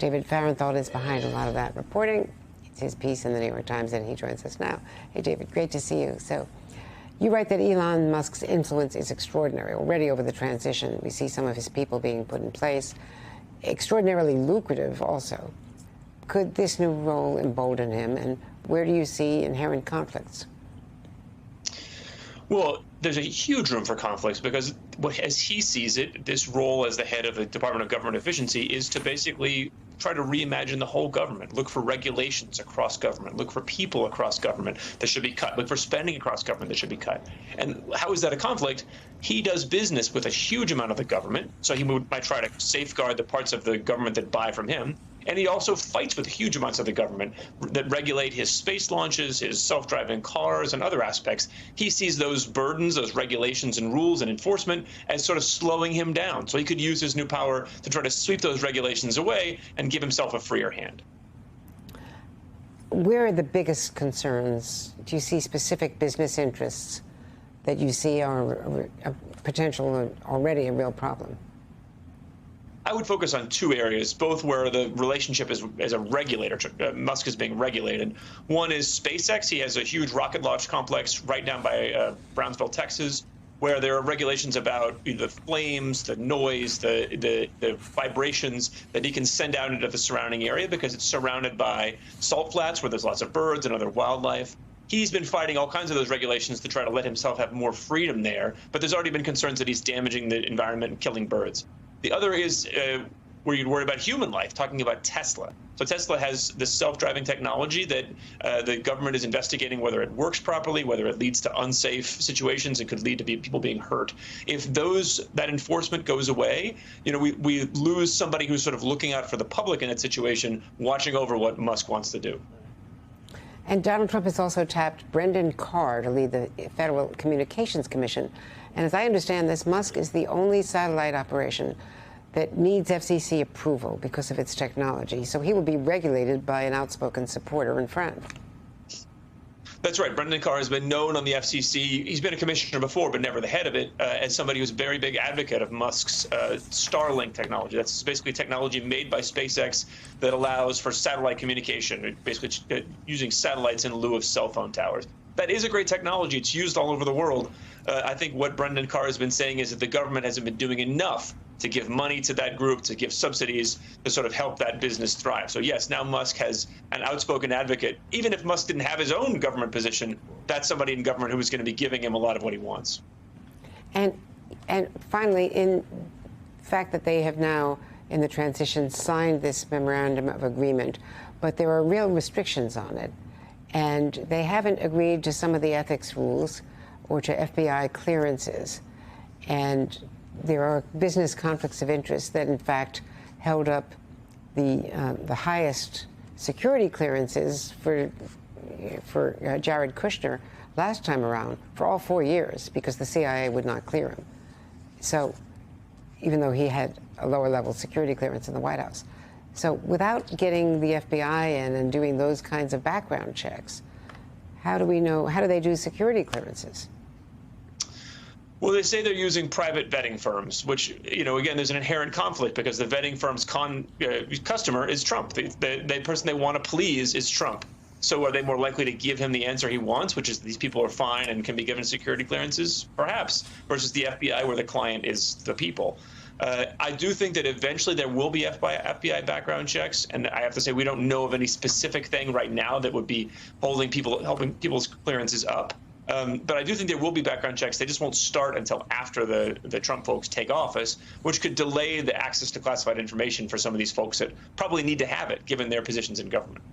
David Fahrenthold is behind a lot of that reporting. It's his piece in the New York Times, and he joins us now. Hey, David, great to see you. So you write that Elon Musk's influence is extraordinary. Already over the transition, we see some of his people being put in place. Extraordinarily lucrative also. Could this new role embolden him, and where do you see inherent conflicts? Well, there's a huge room for conflicts because as he sees it, this role as the head of the Department of Government Efficiency is to basically try to reimagine the whole government, look for regulations across government, look for people across government that should be cut, look for spending across government that should be cut. And how is that a conflict? He does business with a huge amount of the government, so he might try to safeguard the parts of the government that buy from him. And he also fights with huge amounts of the government that regulate his space launches, his self-driving cars, and other aspects. He sees those burdens, those regulations and rules and enforcement as sort of slowing him down. So he could use his new power to try to sweep those regulations away and give himself a freer hand. Where are the biggest concerns? Do you see specific business interests that you see are a potential, already a real problem? I would focus on two areas, both where the relationship is as a regulator. Musk is being regulated. One is SpaceX. He has a huge rocket launch complex right down by Brownsville, Texas, where there are regulations about the flames, the noise, the vibrations that he can send out into the surrounding area because it's surrounded by salt flats where there's lots of birds and other wildlife. He's been fighting all kinds of those regulations to try to let himself have more freedom there, but there's already been concerns that he's damaging the environment and killing birds. The other is where you'd worry about human life, talking about Tesla. So Tesla has this self-driving technology that the government is investigating whether it works properly, whether it leads to unsafe situations and could lead to people being hurt. If that enforcement goes away, we lose somebody who's sort of looking out for the public in that situation, watching over what Musk wants to do. And Donald Trump has also tapped Brendan Carr to lead the Federal Communications Commission. And as I understand this, Musk is the only satellite operation that needs FCC approval because of its technology. So he will be regulated by an outspoken supporter and friend. That's right. Brendan Carr has been known on the FCC. He's been a commissioner before, but never the head of it, as somebody who's a very big advocate of Musk's Starlink technology. That's basically technology made by SpaceX that allows for satellite communication, basically using satellites in lieu of cell phone towers. That is a great technology. It's used all over the world. I think what Brendan Carr has been saying is that the government hasn't been doing enough to give money to that group, to give subsidies to sort of help that business thrive. So yes, now Musk has an outspoken advocate. Even if Musk didn't have his own government position, that's somebody in government who is going to be giving him a lot of what he wants. And finally, in fact that they have now, in the transition, signed this memorandum of agreement, but there are real restrictions on it. And they haven't agreed to some of the ethics rules or to FBI clearances. And there are business conflicts of interest that, in fact, held up the highest security clearances for Jared Kushner last time around for all 4 years because the CIA would not clear him. So even though he had a lower level security clearance in the White House. So without getting the FBI in and doing those kinds of background checks, how do we know, how do they do security clearances? Well, they say they're using private vetting firms, which, again, there's an inherent conflict because the vetting firm's customer is Trump. The person they want to please is Trump. So are they more likely to give him the answer he wants, which is these people are fine and can be given security clearances? Perhaps, versus the FBI where the client is the people. I do think that eventually there will be FBI background checks, and I have to say we don't know of any specific thing right now that would be helping people's clearances up. But I do think there will be background checks. They just won't start until after the Trump folks take office, which could delay the access to classified information for some of these folks that probably need to have it, given their positions in government.